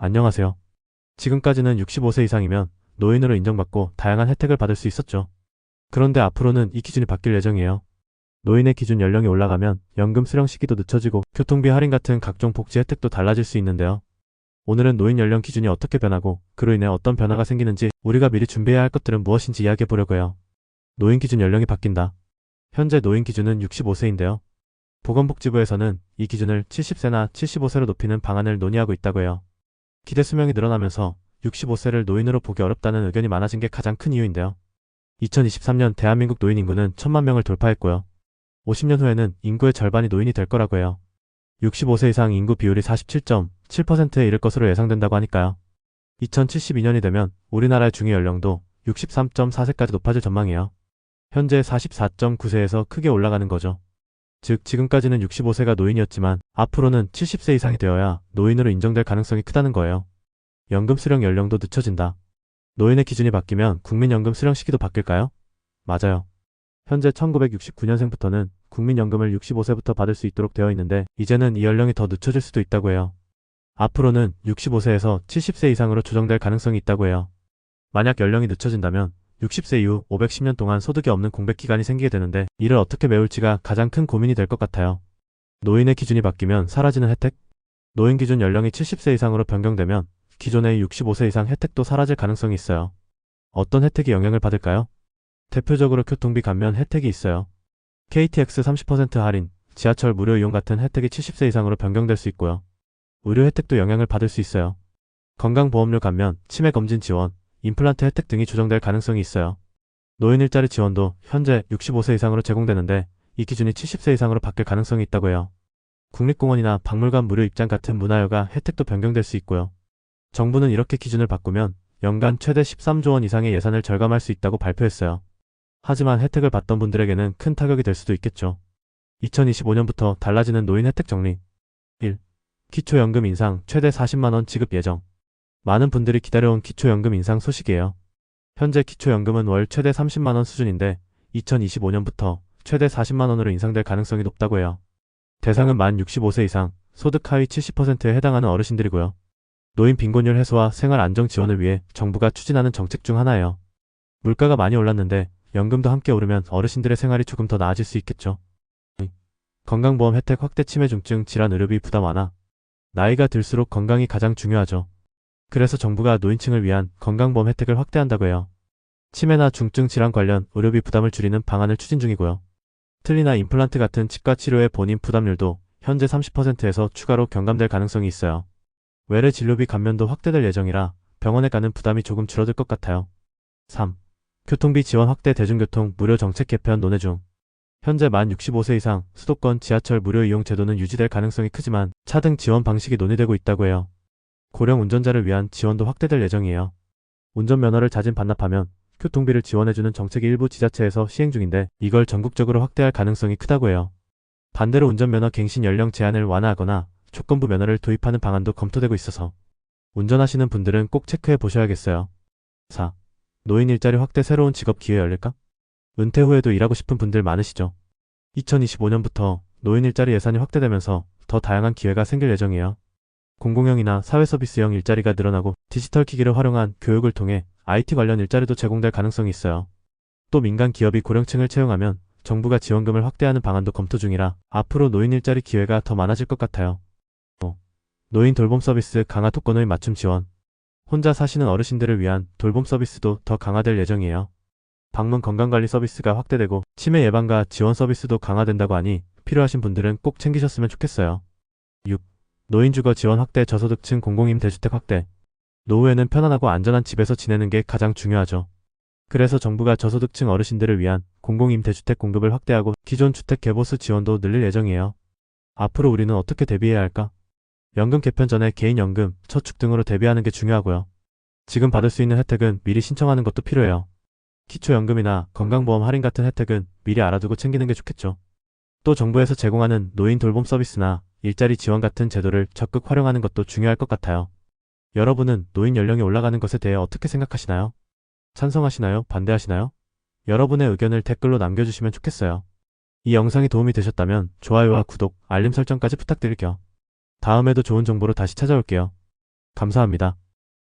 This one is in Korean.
안녕하세요. 지금까지는 65세 이상이면 노인으로 인정받고 다양한 혜택을 받을 수 있었죠. 그런데 앞으로는 이 기준이 바뀔 예정이에요. 노인의 기준 연령이 올라가면 연금 수령 시기도 늦춰지고 교통비 할인 같은 각종 복지 혜택도 달라질 수 있는데요. 오늘은 노인 연령 기준이 어떻게 변하고 그로 인해 어떤 변화가 생기는지, 우리가 미리 준비해야 할 것들은 무엇인지 이야기해 보려고 해요. 노인 기준 연령이 바뀐다. 현재 노인 기준은 65세인데요. 보건복지부에서는 이 기준을 70세나 75세로 높이는 방안을 논의하고 있다고 해요. 기대 수명이 늘어나면서 65세를 노인으로 보기 어렵다는 의견이 많아진 게 가장 큰 이유인데요. 2023년 대한민국 노인 인구는 1000만 명을 돌파했고요. 50년 후에는 인구의 절반이 노인이 될 거라고 해요. 65세 이상 인구 비율이 47.7%에 이를 것으로 예상된다고 하니까요. 2072년이 되면 우리나라의 중위 연령도 63.4세까지 높아질 전망이에요. 현재 44.9세에서 크게 올라가는 거죠. 즉, 지금까지는 65세가 노인이었지만 앞으로는 70세 이상이 되어야 노인으로 인정될 가능성이 크다는 거예요. 연금 수령 연령도 늦춰진다. 노인의 기준이 바뀌면 국민연금 수령 시기도 바뀔까요? 맞아요. 현재 1969년생부터는 국민연금을 65세부터 받을 수 있도록 되어 있는데, 이제는 이 연령이 더 늦춰질 수도 있다고 해요. 앞으로는 65세에서 70세 이상으로 조정될 가능성이 있다고 해요. 만약 연령이 늦춰진다면 60세 이후 510년 동안 소득이 없는 공백기간이 생기게 되는데, 이를 어떻게 메울지가 가장 큰 고민이 될 것 같아요. 노인의 기준이 바뀌면 사라지는 혜택? 노인 기준 연령이 70세 이상으로 변경되면 기존의 65세 이상 혜택도 사라질 가능성이 있어요. 어떤 혜택이 영향을 받을까요? 대표적으로 교통비 감면 혜택이 있어요. KTX 30% 할인, 지하철 무료 이용 같은 혜택이 70세 이상으로 변경될 수 있고요. 의료 혜택도 영향을 받을 수 있어요. 건강보험료 감면, 치매검진 지원, 임플란트 혜택 등이 조정될 가능성이 있어요. 노인 일자리 지원도 현재 65세 이상으로 제공되는데, 이 기준이 70세 이상으로 바뀔 가능성이 있다고 해요. 국립공원이나 박물관 무료 입장 같은 문화여가 혜택도 변경될 수 있고요. 정부는 이렇게 기준을 바꾸면 연간 최대 13조 원 이상의 예산을 절감할 수 있다고 발표했어요. 하지만 혜택을 받던 분들에게는 큰 타격이 될 수도 있겠죠. 2025년부터 달라지는 노인 혜택 정리. 1. 기초연금 인상 최대 40만원 지급 예정. 많은 분들이 기다려온 기초연금 인상 소식이에요. 현재 기초연금은 월 최대 30만원 수준인데 2025년부터 최대 40만원으로 인상될 가능성이 높다고 해요. 대상은 만 65세 이상, 소득 하위 70%에 해당하는 어르신들이고요. 노인 빈곤율 해소와 생활 안정 지원을 위해 정부가 추진하는 정책 중 하나예요. 물가가 많이 올랐는데 연금도 함께 오르면 어르신들의 생활이 조금 더 나아질 수 있겠죠. 건강보험 혜택 확대. 치매 중증 질환 의료비 부담 완화. 나이가 들수록 건강이 가장 중요하죠. 그래서 정부가 노인층을 위한 건강보험 혜택을 확대한다고 해요. 치매나 중증 질환 관련 의료비 부담을 줄이는 방안을 추진 중이고요. 틀니나 임플란트 같은 치과 치료의 본인 부담률도 현재 30%에서 추가로 경감될 가능성이 있어요. 외래 진료비 감면도 확대될 예정이라 병원에 가는 부담이 조금 줄어들 것 같아요. 3. 교통비 지원 확대. 대중교통 무료 정책 개편 논의 중. 현재 만 65세 이상 수도권 지하철 무료 이용 제도는 유지될 가능성이 크지만 차등 지원 방식이 논의되고 있다고 해요. 고령 운전자를 위한 지원도 확대될 예정이에요. 운전면허를 자진 반납하면 교통비를 지원해주는 정책이 일부 지자체에서 시행 중인데, 이걸 전국적으로 확대할 가능성이 크다고 해요. 반대로 운전면허 갱신 연령 제한을 완화하거나 조건부 면허를 도입하는 방안도 검토되고 있어서 운전하시는 분들은 꼭 체크해 보셔야겠어요. 4. 노인 일자리 확대. 새로운 직업 기회 열릴까? 은퇴 후에도 일하고 싶은 분들 많으시죠? 2025년부터 노인 일자리 예산이 확대되면서 더 다양한 기회가 생길 예정이에요. 공공형이나 사회서비스형 일자리가 늘어나고 디지털 기기를 활용한 교육을 통해 IT 관련 일자리도 제공될 가능성이 있어요. 또 민간 기업이 고령층을 채용하면 정부가 지원금을 확대하는 방안도 검토 중이라 앞으로 노인 일자리 기회가 더 많아질 것 같아요. 노인 돌봄 서비스 강화. 독거노인 맞춤 지원. 혼자 사시는 어르신들을 위한 돌봄 서비스도 더 강화될 예정이에요. 방문 건강관리 서비스가 확대되고 치매 예방과 지원 서비스도 강화된다고 하니 필요하신 분들은 꼭 챙기셨으면 좋겠어요. 6. 노인주거 지원 확대. 저소득층 공공임대주택 확대. 노후에는 편안하고 안전한 집에서 지내는 게 가장 중요하죠. 그래서 정부가 저소득층 어르신들을 위한 공공임대주택 공급을 확대하고 기존 주택 개보수 지원도 늘릴 예정이에요. 앞으로 우리는 어떻게 대비해야 할까? 연금 개편 전에 개인연금, 저축 등으로 대비하는 게 중요하고요. 지금 받을 수 있는 혜택은 미리 신청하는 것도 필요해요. 기초연금이나 건강보험 할인 같은 혜택은 미리 알아두고 챙기는 게 좋겠죠. 또 정부에서 제공하는 노인 돌봄 서비스나 일자리 지원 같은 제도를 적극 활용하는 것도 중요할 것 같아요. 여러분은 노인 연령이 올라가는 것에 대해 어떻게 생각하시나요? 찬성하시나요? 반대하시나요? 여러분의 의견을 댓글로 남겨주시면 좋겠어요. 이 영상이 도움이 되셨다면 좋아요와 구독, 알림 설정까지 부탁드릴게요. 다음에도 좋은 정보로 다시 찾아올게요. 감사합니다.